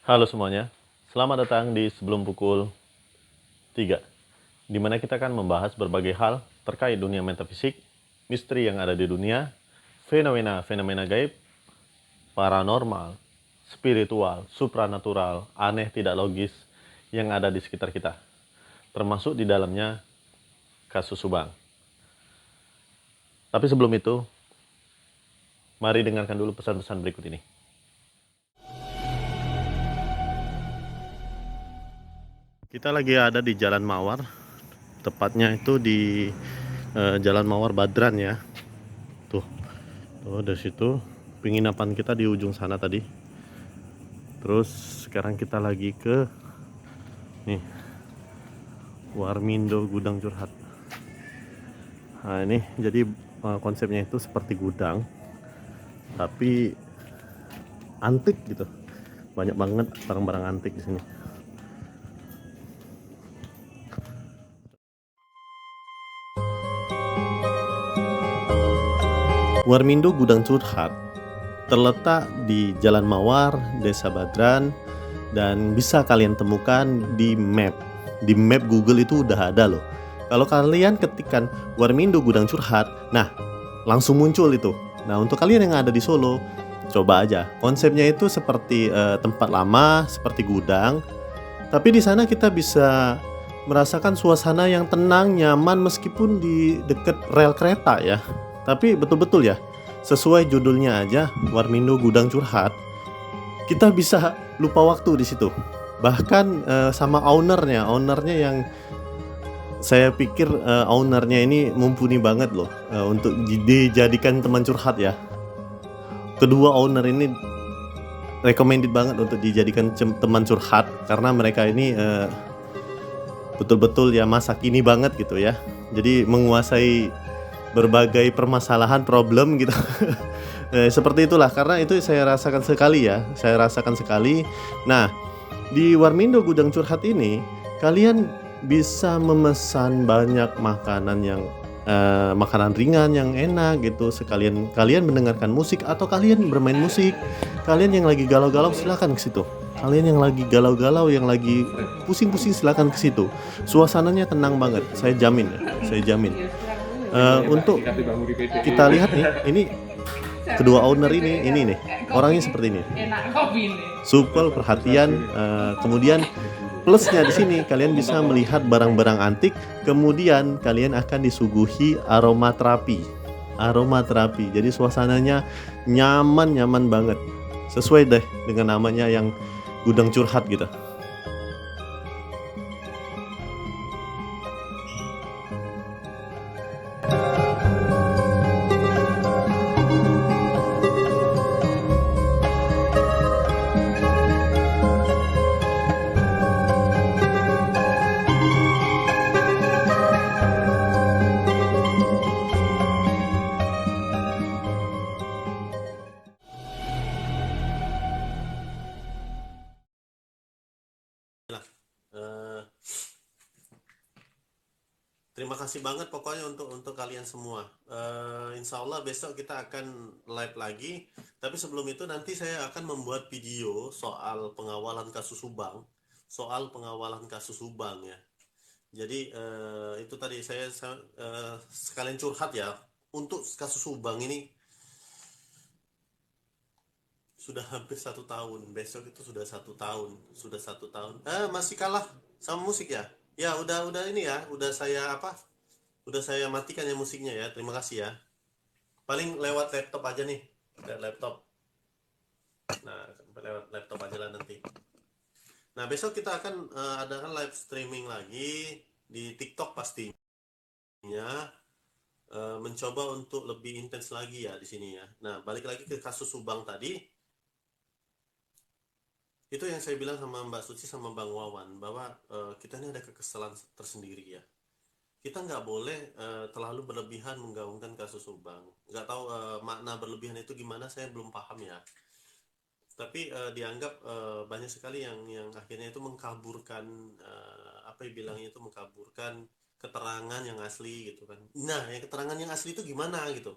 Halo semuanya, selamat datang di Sebelum Pukul 3, di mana kita akan membahas berbagai hal terkait dunia metafisik, misteri yang ada di dunia, fenomena-fenomena gaib, paranormal, spiritual, supranatural, aneh tidak logis yang ada di sekitar kita, termasuk di dalamnya kasus Subang. Tapi sebelum itu, mari dengarkan dulu pesan-pesan berikut ini. Kita lagi ada di Jalan Mawar, tepatnya itu di Jalan Mawar Badran ya. Tuh, dari situ penginapan kita di ujung sana tadi. Terus sekarang kita lagi ke nih Warmindo Gudang Curhat. Nah ini jadi konsepnya itu seperti gudang, tapi antik gitu. Banyak banget barang-barang antik di sini. Warmindo Gudang Curhat terletak di Jalan Mawar, Desa Badran, dan bisa kalian temukan di map. Di map Google itu udah ada loh. Kalau kalian ketikkan Warmindo Gudang Curhat, nah langsung muncul itu. Nah untuk kalian yang ada di Solo, coba aja. Konsepnya itu seperti tempat lama, seperti gudang. Tapi di sana kita bisa merasakan suasana yang tenang, nyaman meskipun di dekat rel kereta ya. Tapi betul-betul ya, sesuai judulnya aja, Warmindo Gudang Curhat, kita bisa lupa waktu di situ. Bahkan sama ownernya yang saya pikir ownernya ini mumpuni banget loh untuk dijadikan teman curhat ya. Kedua owner ini recommended banget untuk dijadikan teman curhat karena mereka ini betul-betul ya masa kini banget gitu ya. Jadi menguasai berbagai permasalahan problem gitu. Seperti itulah, karena itu saya rasakan sekali. Nah, di Warmindo Gudang Curhat ini kalian bisa memesan banyak makanan ringan yang enak gitu. Sekalian kalian mendengarkan musik atau kalian bermain musik. Kalian yang lagi galau-galau silakan ke situ. Kalian yang lagi galau-galau, yang lagi pusing-pusing silakan ke situ. Suasananya tenang banget, saya jamin. Untuk kita lihat nih, ini kedua owner ini nih orangnya seperti ini, supel, perhatian. Kemudian plusnya di sini kalian bisa melihat barang-barang antik, kemudian kalian akan disuguhi aromaterapi. Jadi suasananya nyaman banget, sesuai deh dengan namanya yang gudang curhat gitu. Terima kasih banget pokoknya untuk kalian semua. Insya Allah besok kita akan live lagi. Tapi sebelum itu nanti saya akan membuat video soal pengawalan kasus Subang ya. Jadi itu tadi saya sekalian curhat ya. Untuk kasus Subang ini sudah hampir 1 tahun. Besok itu sudah 1 tahun. Masih kalah sama musik ya. Ya udah ini ya. Udah saya matikan ya musiknya ya. Terima kasih ya. Paling lewat laptop aja nih. Laptop. Nah, lewat laptop aja lah nanti. Nah, besok kita akan adakan live streaming lagi di TikTok pastinya. Mencoba untuk lebih intens lagi ya di sini ya. Nah, balik lagi ke kasus Subang tadi. Itu yang saya bilang sama Mbak Suci sama Bang Wawan, bahwa kita ini ada kekesalan tersendiri ya. Kita nggak boleh terlalu berlebihan menggaungkan kasus Subang. Nggak tahu makna berlebihan itu gimana, saya belum paham ya. Tapi dianggap banyak sekali yang akhirnya itu mengkaburkan mengkaburkan keterangan yang asli gitu kan. Nah, yang keterangan yang asli itu gimana gitu?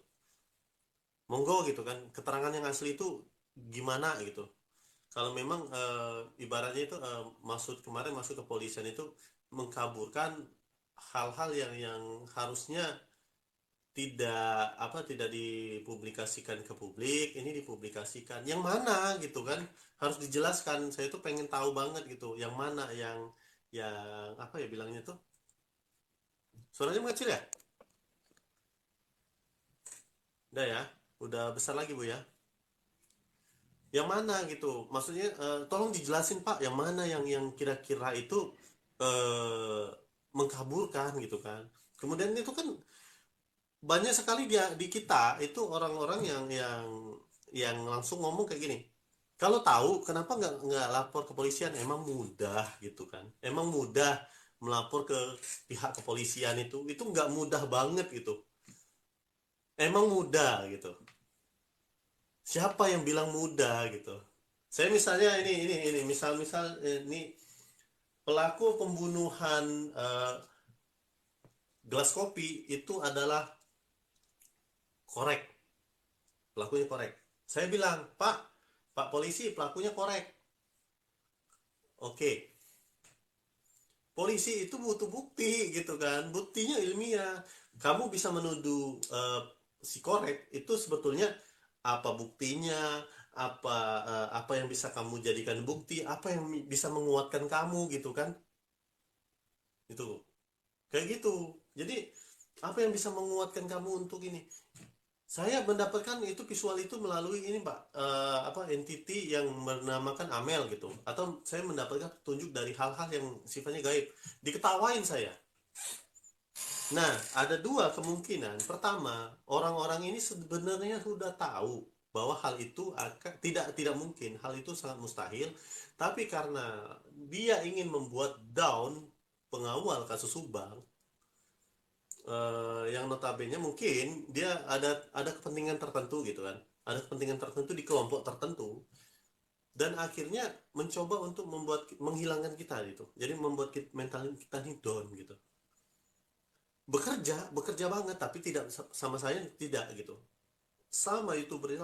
Monggo gitu kan, keterangan yang asli itu gimana gitu. Kalau memang ibaratnya itu kemarin masuk kepolisian itu mengkaburkan hal-hal yang harusnya tidak dipublikasikan ke publik, ini dipublikasikan. Yang mana gitu kan? Harus dijelaskan. Saya tuh pengen tahu banget gitu, yang mana yang apa ya bilangnya tuh? Suaranya mengecil ya? Udah ya? Udah besar lagi, Bu ya? Yang mana gitu? Maksudnya tolong dijelasin Pak, yang mana yang kira-kira itu eh mengkaburkan gitu kan. Kemudian itu kan banyak sekali dia di kita itu orang-orang yang langsung ngomong kayak gini. Kalau tahu kenapa nggak lapor ke kepolisian? Emang mudah gitu kan? Emang mudah melapor ke pihak kepolisian itu nggak mudah banget gitu. Emang mudah gitu. Siapa yang bilang mudah gitu? Saya misalnya ini misal ini pelaku pembunuhan gelas kopi itu adalah korek, pelakunya korek. Saya bilang, Pak polisi, pelakunya korek. Oke, polisi itu butuh bukti gitu kan, buktinya ilmiah. Kamu bisa menuduh si korek itu sebetulnya apa buktinya, apa yang bisa kamu jadikan bukti, apa yang bisa menguatkan kamu gitu kan, itu kayak gitu. Jadi apa yang bisa menguatkan kamu untuk ini? Saya mendapatkan itu visual itu melalui ini Pak, apa entity yang bernamakan Amel gitu, atau saya mendapatkan petunjuk dari hal-hal yang sifatnya gaib, diketawain saya. Nah, ada dua kemungkinan. Pertama, orang-orang ini sebenarnya sudah tahu bahwa hal itu tidak mungkin, hal itu sangat mustahil, tapi karena dia ingin membuat down pengawal kasus Subang, yang notabene mungkin dia ada kepentingan tertentu gitu kan, ada kepentingan tertentu di kelompok tertentu, dan akhirnya mencoba untuk menghilangkan kita gitu, jadi membuat mental kita nih down gitu, bekerja banget tapi tidak sama saya, tidak gitu. Sama youtuber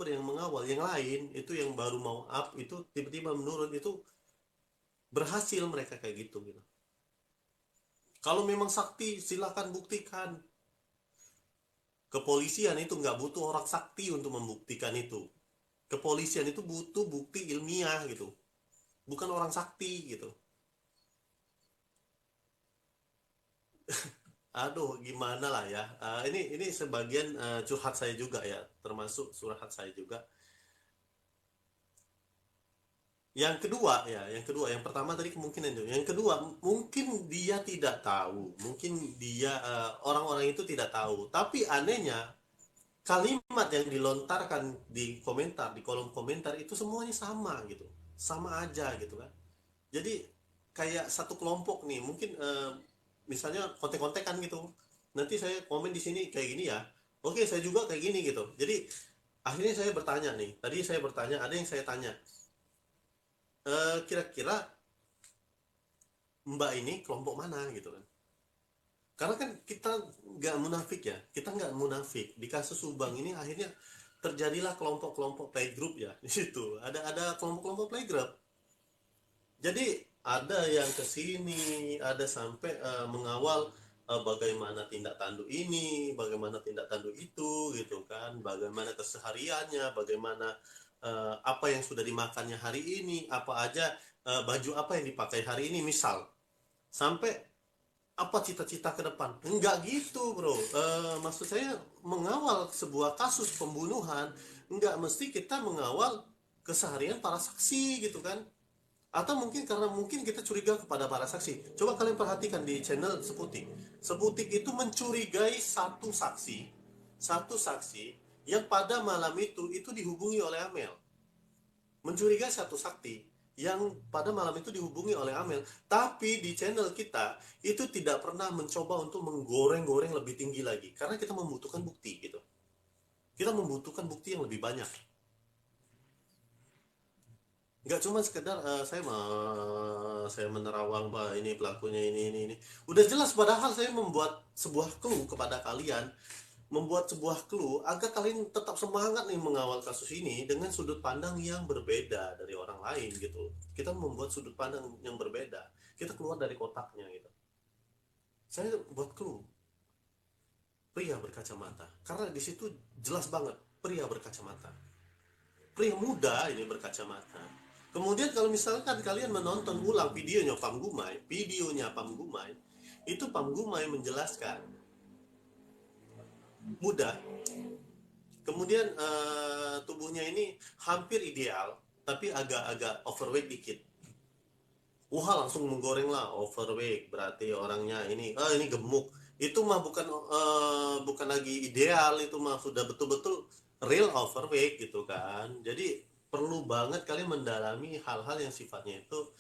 yang mengawal yang lain itu, yang baru mau up itu tiba-tiba menurun, itu berhasil mereka kayak gitu. Kalau memang sakti silakan buktikan. Kepolisian itu nggak butuh orang sakti untuk membuktikan itu. Kepolisian itu butuh bukti ilmiah gitu, bukan orang sakti gitu. Aduh, gimana lah ya. Ini sebagian curhat saya juga ya, termasuk curhat saya juga. Yang pertama tadi kemungkinan itu. Yang kedua, mungkin dia tidak tahu, mungkin dia orang-orang itu tidak tahu. Tapi anehnya kalimat yang dilontarkan di komentar, di kolom komentar itu semuanya sama gitu, sama aja gitu kan. Jadi kayak satu kelompok nih, mungkin misalnya kontek-kontekan gitu, nanti saya komen di sini kayak gini ya, oke saya juga kayak gini gitu. Jadi akhirnya saya bertanya nih, tadi saya bertanya, ada yang saya tanya, kira-kira Mbak ini kelompok mana gitu kan. Karena kan kita nggak munafik ya, kita nggak munafik. Di kasus Subang ini akhirnya terjadilah kelompok-kelompok playgroup ya di situ. Ada kelompok-kelompok playgroup. Jadi ada yang ke sini, ada sampai mengawal bagaimana tindak tanduk ini, bagaimana tindak tanduk itu gitu kan, bagaimana kesehariannya, bagaimana apa yang sudah dimakannya hari ini, apa aja baju apa yang dipakai hari ini misal. Sampai apa cita-cita ke depan, enggak gitu bro. Maksud saya mengawal sebuah kasus pembunuhan enggak mesti kita mengawal keseharian para saksi gitu kan, atau mungkin karena mungkin kita curiga kepada para saksi. Coba kalian perhatikan di channel Seputik, Seputik itu mencurigai satu saksi yang pada malam itu dihubungi oleh Amel, mencurigai satu sakti yang pada malam itu dihubungi oleh Amel. Tapi di channel kita itu tidak pernah mencoba untuk menggoreng-goreng lebih tinggi lagi, karena kita membutuhkan bukti gitu. Kita membutuhkan bukti yang lebih banyak. Nggak cuma sekedar saya menerawang Pak, ini pelakunya ini. Udah jelas, padahal saya membuat sebuah clue kepada kalian. membuat sebuah clue agar kalian tetap semangat nih mengawal kasus ini dengan sudut pandang yang berbeda dari orang lain gitu. Kita membuat sudut pandang yang berbeda. Kita keluar dari kotaknya gitu. Saya buat clue pria berkacamata karena di situ jelas banget pria berkacamata. Pria muda ini berkacamata. Kemudian kalau misalkan kalian menonton ulang videonya Pam Gumai, itu Pam Gumai menjelaskan muda. Kemudian tubuhnya ini hampir ideal, tapi agak-agak overweight dikit. Wah langsung menggoreng lah, overweight berarti orangnya ini gemuk. Itu mah bukan lagi ideal, itu mah sudah betul-betul real overweight gitu kan. Jadi perlu banget kalian mendalami hal-hal yang sifatnya itu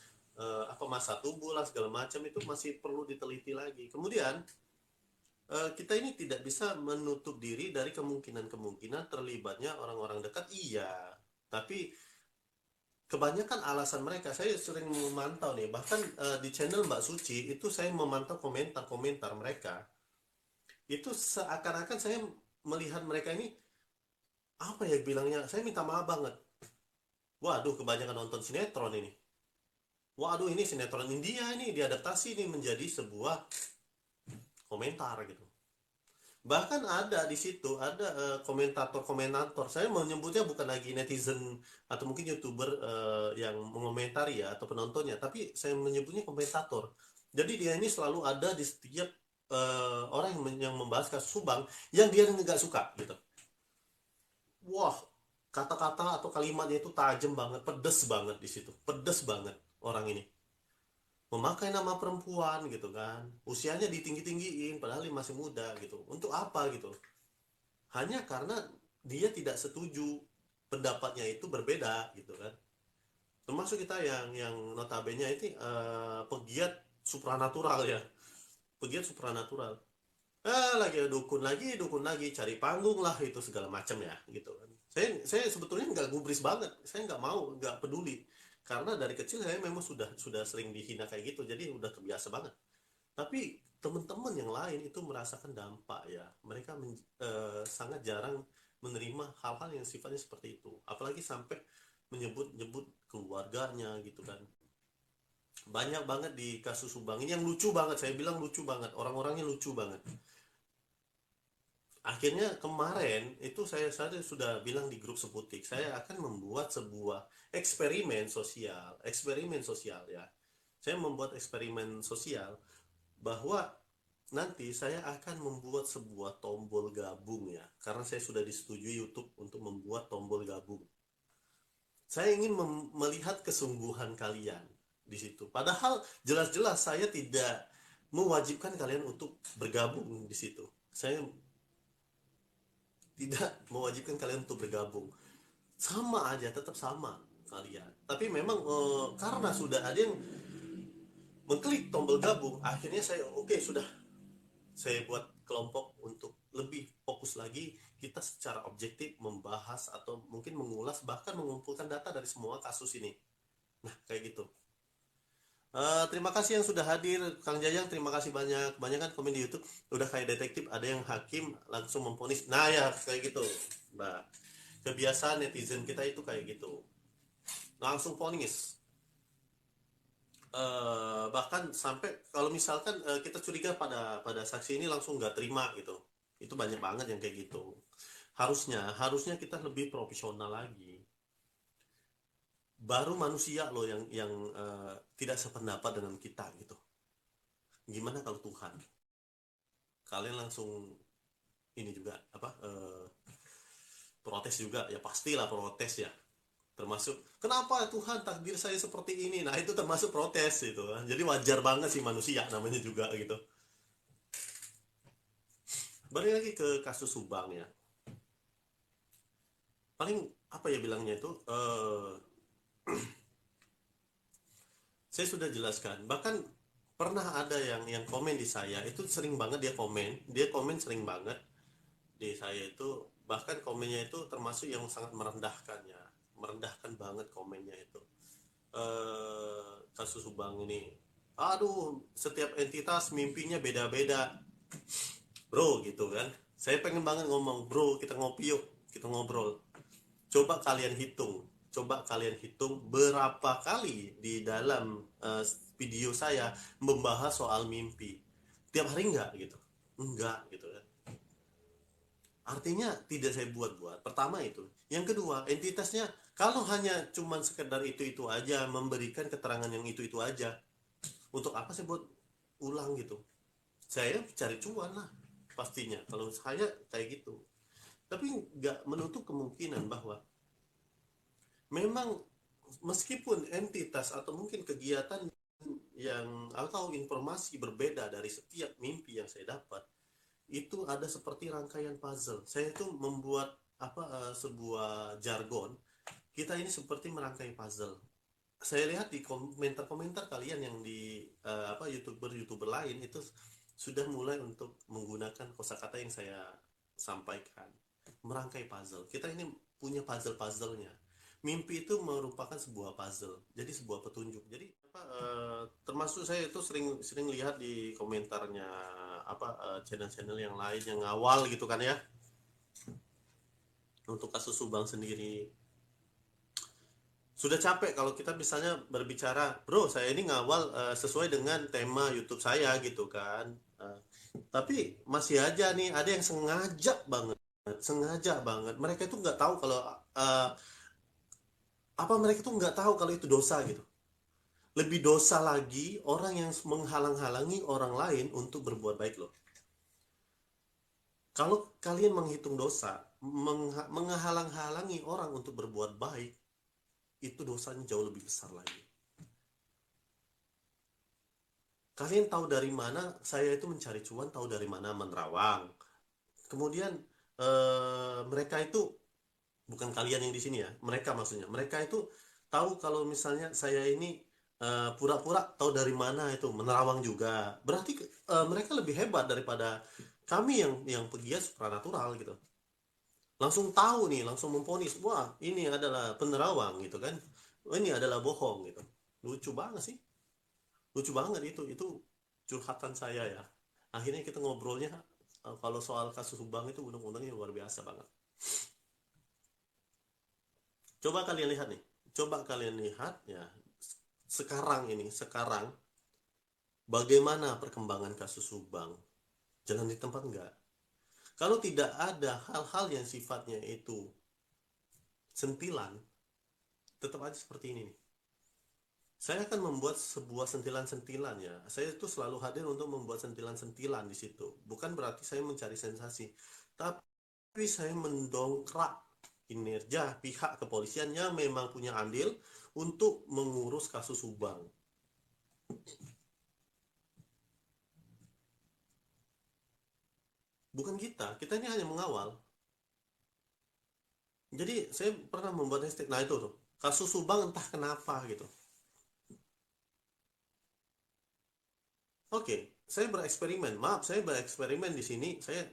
apa masa tubuh lah segala macam itu masih perlu diteliti lagi. Kemudian kita ini tidak bisa menutup diri dari kemungkinan-kemungkinan terlibatnya orang-orang dekat, iya. Tapi kebanyakan alasan mereka, saya sering memantau nih, bahkan di channel Mbak Suci itu saya memantau komentar-komentar mereka. Itu seakan-akan saya melihat mereka ini apa ya bilangnya, saya minta maaf banget. Waduh, kebanyakan nonton sinetron ini. Waduh, ini sinetron India ini diadaptasi ini menjadi sebuah komentar gitu. Bahkan ada di situ ada komentator-komentator, saya menyebutnya bukan lagi netizen atau mungkin youtuber yang mengomentari ya atau penontonnya, tapi saya menyebutnya komentator. Jadi dia ini selalu ada di setiap orang yang membahas kasus Subang yang dia nggak suka gitu. Wah, kata-kata atau kalimatnya itu tajam banget, pedes banget di situ, pedes banget orang ini memakai nama perempuan gitu kan, usianya ditinggi-tinggiin padahal dia masih muda gitu. Untuk apa gitu? Hanya karena dia tidak setuju, pendapatnya itu berbeda gitu kan. Termasuk kita yang notabene itu pegiat supranatural ya, pegiat supranatural. Dukun lagi cari panggung lah itu segala macam ya gitu kan. Saya sebetulnya nggak gubris banget, saya nggak mau, nggak peduli, karena dari kecil saya memang sudah sering dihina kayak gitu, jadi udah terbiasa banget. Tapi teman-teman yang lain itu merasakan dampak ya, mereka sangat jarang menerima hal-hal yang sifatnya seperti itu, apalagi sampai menyebut-nyebut keluarganya gitu kan. Banyak banget di kasus Subang ini yang lucu banget, saya bilang lucu banget, orang-orangnya lucu banget. Akhirnya kemarin itu saya sudah bilang di grup Seputik, saya akan membuat sebuah eksperimen sosial ya. Saya membuat eksperimen sosial bahwa nanti saya akan membuat sebuah tombol gabung ya, karena saya sudah disetujui YouTube untuk membuat tombol gabung. Saya ingin melihat kesungguhan kalian di situ. Padahal jelas-jelas saya tidak mewajibkan kalian untuk bergabung di situ. Saya tidak mewajibkan kalian untuk bergabung. Sama aja, tetap sama kalian. Tapi memang karena sudah ada yang mengklik tombol gabung, akhirnya saya oke, sudah saya buat kelompok untuk lebih fokus lagi, kita secara objektif membahas atau mungkin mengulas bahkan mengumpulkan data dari semua kasus ini. Nah kayak gitu. Terima kasih yang sudah hadir, Kang Jajang, terima kasih banyak. Kebanyakan komen di YouTube udah kayak detektif, ada yang hakim langsung memvonis. Nah ya kayak gitu, Mbak. Kebiasaan netizen kita itu kayak gitu, langsung vonis. Bahkan sampai kalau misalkan kita curiga pada saksi ini langsung nggak terima gitu. Itu banyak banget yang kayak gitu. Harusnya kita lebih profesional lagi. Baru manusia loh yang tidak sependapat dengan kita gitu. Gimana kalau Tuhan? Kalian langsung ini juga apa? Protes juga ya, pastilah protes ya. Termasuk kenapa Tuhan takdir saya seperti ini, nah itu termasuk protes gitu. Jadi wajar banget sih, manusia namanya juga gitu. Balik lagi ke kasus Subang ya, paling apa ya bilangnya itu saya sudah jelaskan, bahkan pernah ada yang komen di saya itu sering banget, dia komen sering banget di saya itu, bahkan komennya itu termasuk yang sangat merendahkan ya, merendahkan banget komennya itu. Kasus Subang ini, aduh setiap entitas mimpinya beda-beda bro gitu kan. Saya pengen banget ngomong, bro, kita ngopi yuk, kita ngobrol. Coba kalian hitung, coba kalian hitung berapa kali di dalam video saya membahas soal mimpi. Tiap hari enggak gitu, enggak gitu kan. Artinya tidak saya buat-buat. Pertama itu. Yang kedua, entitasnya kalau hanya cuman sekedar itu-itu aja, memberikan keterangan yang itu-itu aja, untuk apa saya buat ulang gitu? Saya cari cuan lah pastinya. Kalau saya kayak gitu. Tapi nggak menutup kemungkinan bahwa memang meskipun entitas atau mungkin kegiatan yang atau informasi berbeda dari setiap mimpi yang saya dapat, itu ada seperti rangkaian puzzle. Saya itu membuat sebuah jargon. Kita ini seperti merangkai puzzle. Saya lihat di komentar-komentar kalian yang di youtuber lain itu sudah mulai untuk menggunakan kosakata yang saya sampaikan, merangkai puzzle. Kita ini punya puzzle-puzzlenya. Mimpi itu merupakan sebuah puzzle, jadi sebuah petunjuk. Jadi termasuk saya itu sering sering lihat di komentarnya channel-channel yang lain yang awal gitu kan ya, untuk kasus Subang sendiri. Sudah capek kalau kita misalnya berbicara, bro, saya ini ngawal sesuai dengan tema YouTube saya gitu kan. Tapi masih aja nih ada yang sengaja banget. Mereka itu nggak tahu kalau uh, mereka tuh nggak tahu kalau itu dosa gitu. Lebih dosa lagi orang yang menghalang-halangi orang lain untuk berbuat baik loh. Kalau kalian menghitung dosa, menghalang-halangi orang untuk berbuat baik, itu dosanya jauh lebih besar lagi. Kalian tahu dari mana saya itu mencari cuan, tahu dari mana menerawang. Kemudian mereka itu, bukan kalian yang di sini ya, mereka maksudnya, mereka itu tahu kalau misalnya saya ini pura-pura tahu dari mana itu menerawang juga. Berarti mereka lebih hebat daripada kami yang pegiat supranatural gitu. Langsung tahu nih, langsung memponis, wah ini adalah penerawang gitu kan, ini adalah bohong gitu. Lucu banget sih, lucu banget itu curhatan saya ya. Akhirnya kita ngobrolnya kalau soal kasus Subang itu undang-undangnya luar biasa banget. Coba kalian lihat nih, coba kalian lihat ya, sekarang bagaimana perkembangan kasus Subang. Jangan di tempat enggak. Kalau tidak ada hal-hal yang sifatnya itu sentilan, tetap aja seperti ini nih. Saya akan membuat sebuah sentilan-sentilan ya. Saya itu selalu hadir untuk membuat sentilan-sentilan di situ. Bukan berarti saya mencari sensasi, tapi saya mendongkrak kinerja pihak kepolisian yang memang punya andil untuk mengurus kasus Subang. Bukan kita ini hanya mengawal. Jadi saya pernah membuat hashtag, nah itu tuh, kasus Subang entah kenapa gitu. Oke, saya bereksperimen. Maaf, saya bereksperimen di sini. Saya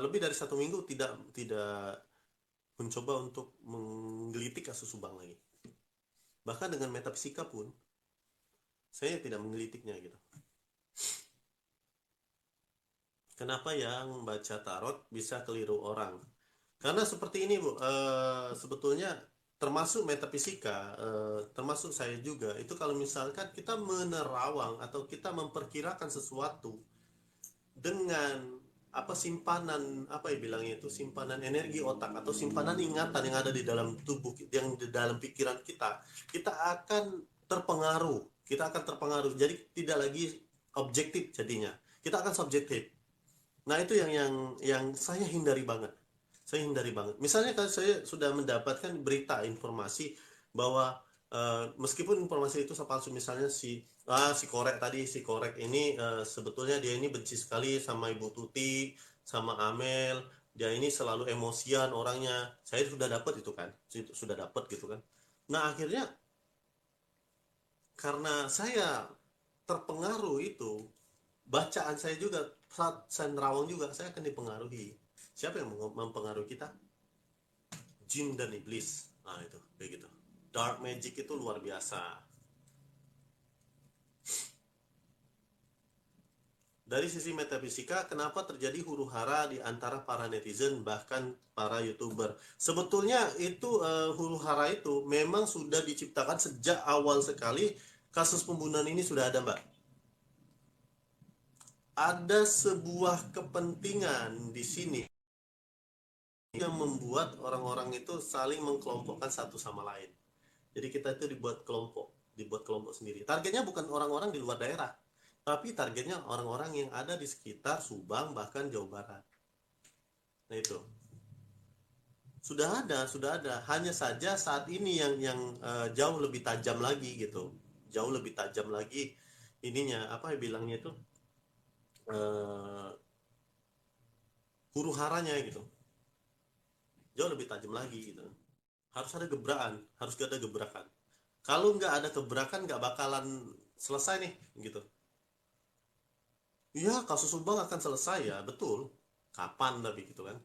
lebih dari 1 minggu tidak tidak mencoba untuk menggelitik kasus Subang lagi. Bahkan dengan metafisika pun saya tidak menggelitiknya gitu. Kenapa yang baca tarot bisa keliru orang? Karena seperti ini Bu, sebetulnya termasuk metafisika, termasuk saya juga, itu kalau misalkan kita menerawang atau kita memperkirakan sesuatu dengan simpanan, apa ya bilangnya itu, simpanan energi otak atau simpanan ingatan yang ada di dalam tubuh, yang di dalam pikiran kita, kita akan terpengaruh, jadi tidak lagi objektif, jadinya kita akan subjektif. Nah itu yang saya hindari banget. Saya hindari banget. Misalnya kalau saya sudah mendapatkan berita informasi bahwa meskipun informasi itu palsu, misalnya si korek ini sebetulnya dia ini benci sekali sama Ibu Tuti, sama Amel, dia ini selalu emosian orangnya. Saya sudah dapat itu kan, sudah dapat gitu kan. Nah akhirnya karena saya terpengaruh itu, bacaan saya juga saat saya nerawang juga saya akan dipengaruhi. Siapa yang mempengaruhi kita? Jin dan iblis. Nah itu kayak gitu. Dark magic itu luar biasa. Dari sisi metafisika, kenapa terjadi huru-hara di antara para netizen bahkan para YouTuber? Sebetulnya itu huru-hara itu memang sudah diciptakan sejak awal sekali kasus pembunuhan ini sudah ada, Mbak. Ada sebuah kepentingan di sini yang membuat orang-orang itu saling mengkelompokkan satu sama lain. Jadi kita itu dibuat kelompok sendiri. Targetnya bukan orang-orang di luar daerah, tapi targetnya orang-orang yang ada di sekitar Subang bahkan Jawa Barat. Nah itu sudah ada. Hanya saja saat ini yang jauh lebih tajam lagi gitu, jauh lebih tajam lagi ininya apa ya bilangnya itu uh, huru haranya gitu, jauh lebih tajam lagi gitu. Harus ada gebrakan, harus ada gebrakan. Kalau nggak ada gebrakan nggak bakalan selesai nih gitu. Iya, kasus Subang akan selesai ya, betul. Kapan tapi gitu kan?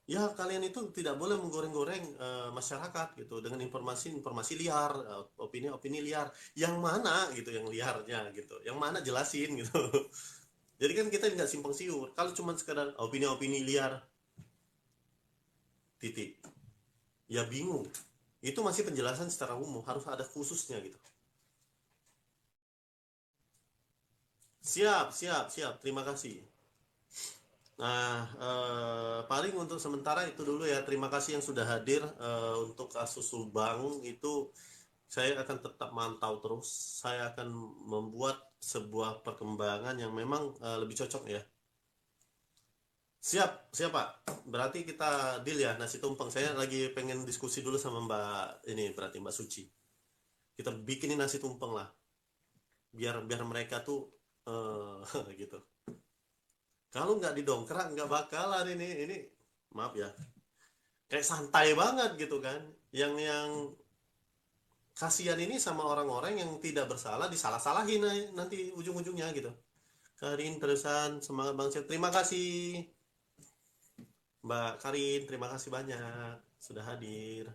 Ya kalian itu tidak boleh menggoreng-goreng masyarakat gitu dengan informasi-informasi liar, opini-opini liar. Yang mana gitu yang liarnya gitu? Yang mana jelasin gitu. Jadi kan kita nggak simpang siur. Kalau cuma sekadar opini-opini liar, titik. Ya bingung. Itu masih penjelasan secara umum, harus ada khususnya gitu. Siap, siap, siap. Terima kasih. Nah, paling untuk sementara itu dulu ya. Terima kasih yang sudah hadir untuk kasus Subang itu. Saya akan tetap mantau terus. Saya akan membuat sebuah perkembangan yang memang lebih cocok ya. Siap, siap Pak. Berarti kita deal ya nasi tumpeng. Saya lagi pengen diskusi dulu sama Mbak ini berarti Mbak Suci. Kita bikinin nasi tumpeng lah. Biar biar mereka tuh gitu. Kalau nggak didongkrak nggak bakalan ini maaf ya. Kayak santai banget gitu kan. Yang kasihan ini sama orang-orang yang tidak bersalah disalah-salahin nanti ujung-ujungnya gitu. Karin terusan semangat Bang Syed. Terima kasih Mbak Karin, terima kasih banyak sudah hadir.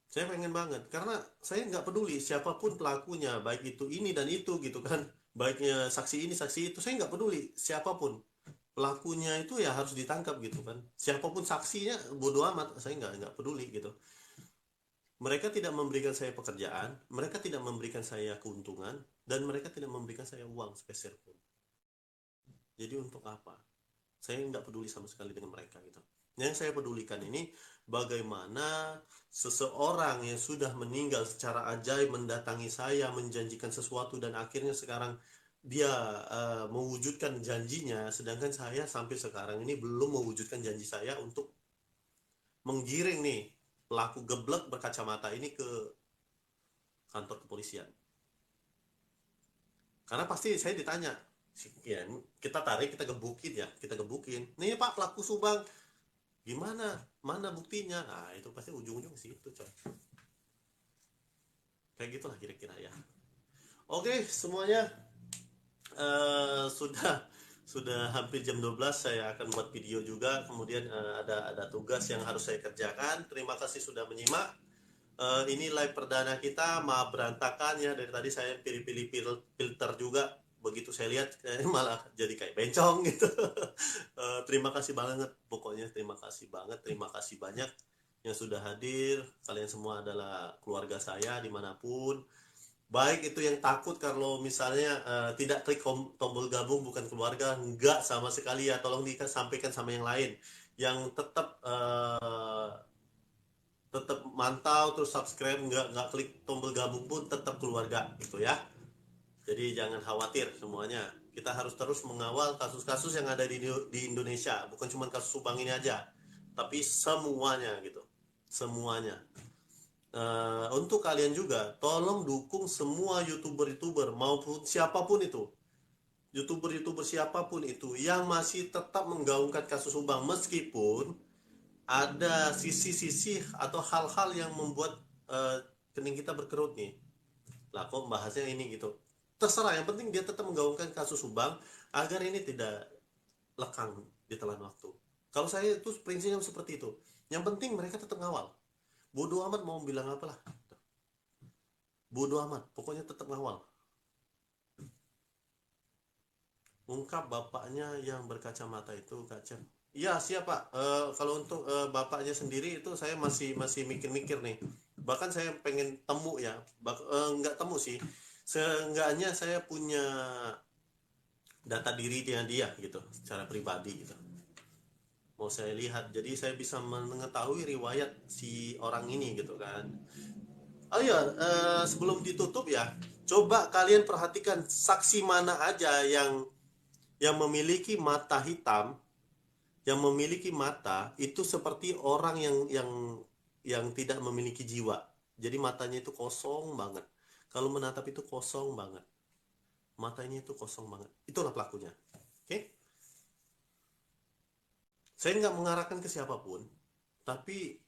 Saya pengen banget karena saya nggak peduli siapapun pelakunya, baik itu ini dan itu gitu kan. Baiknya saksi ini, saksi itu, saya nggak peduli siapapun pelakunya itu ya harus ditangkap gitu kan. Siapapun saksinya bodoh amat, saya nggak peduli gitu. Mereka tidak memberikan saya pekerjaan, mereka tidak memberikan saya keuntungan, dan mereka tidak memberikan saya uang sepeser pun. Jadi untuk apa? Saya nggak peduli sama sekali dengan mereka gitu. Yang saya pedulikan ini bagaimana seseorang yang sudah meninggal secara ajaib mendatangi saya menjanjikan sesuatu dan akhirnya sekarang dia mewujudkan janjinya, sedangkan saya sampai sekarang ini belum mewujudkan janji saya untuk menggiring nih pelaku geblek berkacamata ini ke kantor kepolisian. Karena pasti saya ditanya, ya kita tarik, kita gebukin ya, kita gebukin. Nih Pak pelaku Subang, gimana? Mana buktinya? Nah itu pasti ujung-ujung situ coy. Kayak gitulah kira-kira ya. Oke semuanya sudah hampir jam 12 saya akan buat video juga. Kemudian ada tugas yang harus saya kerjakan. Terima kasih sudah menyimak. Ini live perdana kita, maaf berantakan ya, dari tadi saya pilih-pilih filter juga, begitu saya lihat malah jadi kayak bencong gitu. Terima kasih banget pokoknya, terima kasih banget, terima kasih banyak yang sudah hadir. Kalian semua adalah keluarga saya dimanapun, baik itu yang takut kalau misalnya tidak klik tombol gabung bukan keluarga, enggak sama sekali ya, tolong disampaikan sama yang lain yang tetap mantau terus subscribe, nggak klik tombol gabung pun tetap keluarga gitu ya. Jadi jangan khawatir semuanya, kita harus terus mengawal kasus-kasus yang ada di Indonesia, bukan cuma kasus Subang ini aja tapi semuanya gitu, semuanya. Untuk kalian juga tolong dukung semua youtuber-youtuber maupun siapapun itu, youtuber-youtuber siapapun itu yang masih tetap menggaungkan kasus Subang, meskipun ada sisi-sisi atau hal-hal yang membuat kening kita berkerut nih. Lah kok bahasnya ini gitu. Terserah, yang penting dia tetap menggaungkan kasus Subang agar ini tidak lekang di telan waktu. Kalau saya itu prinsipnya seperti itu. Yang penting mereka tetap ngawal. Bodoh amat mau bilang apalah. Bodoh amat, pokoknya tetap ngawal. ungkap bapaknya yang berkacamata itu, Kak Cep. Iya siap Pak. Kalau untuk bapaknya sendiri itu saya masih masih mikir-mikir nih. Bahkan saya pengen temu ya. Nggak temu sih. Seenggaknya saya punya data diri dia gitu, secara pribadi gitu. Mau saya lihat, jadi saya bisa mengetahui riwayat si orang ini gitu kan. Oh iya, sebelum ditutup ya, coba kalian perhatikan saksi mana aja yang memiliki mata hitam, yang memiliki mata itu seperti orang yang tidak memiliki jiwa. Jadi matanya itu kosong banget. Kalau menatap itu kosong banget. Matanya itu kosong banget. Itulah pelakunya. Oke? Saya nggak mengarahkan ke siapapun, tapi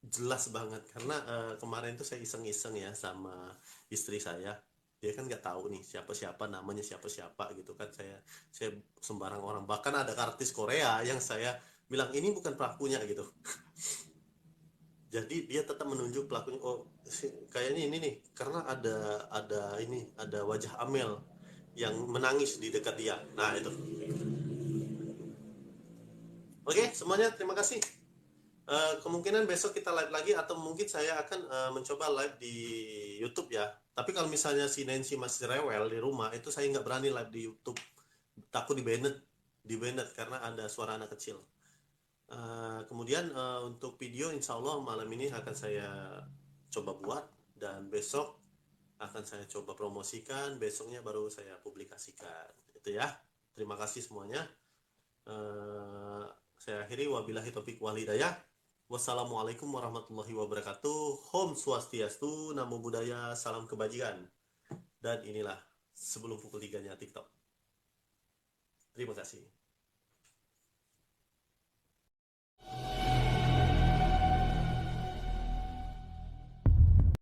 jelas banget karena kemarin tuh saya iseng-iseng ya sama istri saya. Dia kan nggak tahu nih siapa-siapa, namanya siapa-siapa gitu kan. Saya sembarang orang, bahkan ada artis Korea yang saya bilang ini bukan pelakunya gitu. Jadi dia tetap menunjuk pelakunya. Oh, kayaknya ini nih karena ada wajah Amel yang menangis di dekat dia. Nah itu. Oke, semuanya terima kasih. Kemungkinan besok kita live lagi atau mungkin saya akan mencoba live di YouTube ya. Tapi kalau misalnya si Nancy masih rewel di rumah, itu saya nggak berani live di YouTube. Takut di banned karena ada suara anak kecil. Kemudian untuk video, insya Allah malam ini akan saya coba buat dan besok akan saya coba promosikan. Besoknya baru saya publikasikan. Itu ya. Terima kasih semuanya. Eh, saya akhiri wabillahi taufik wal hidayah. Wassalamualaikum warahmatullahi wabarakatuh. Om Swastiastu, Namo Buddhaya, salam kebajikan. Dan inilah sebelum pukul 3-nya TikTok. Terima kasih.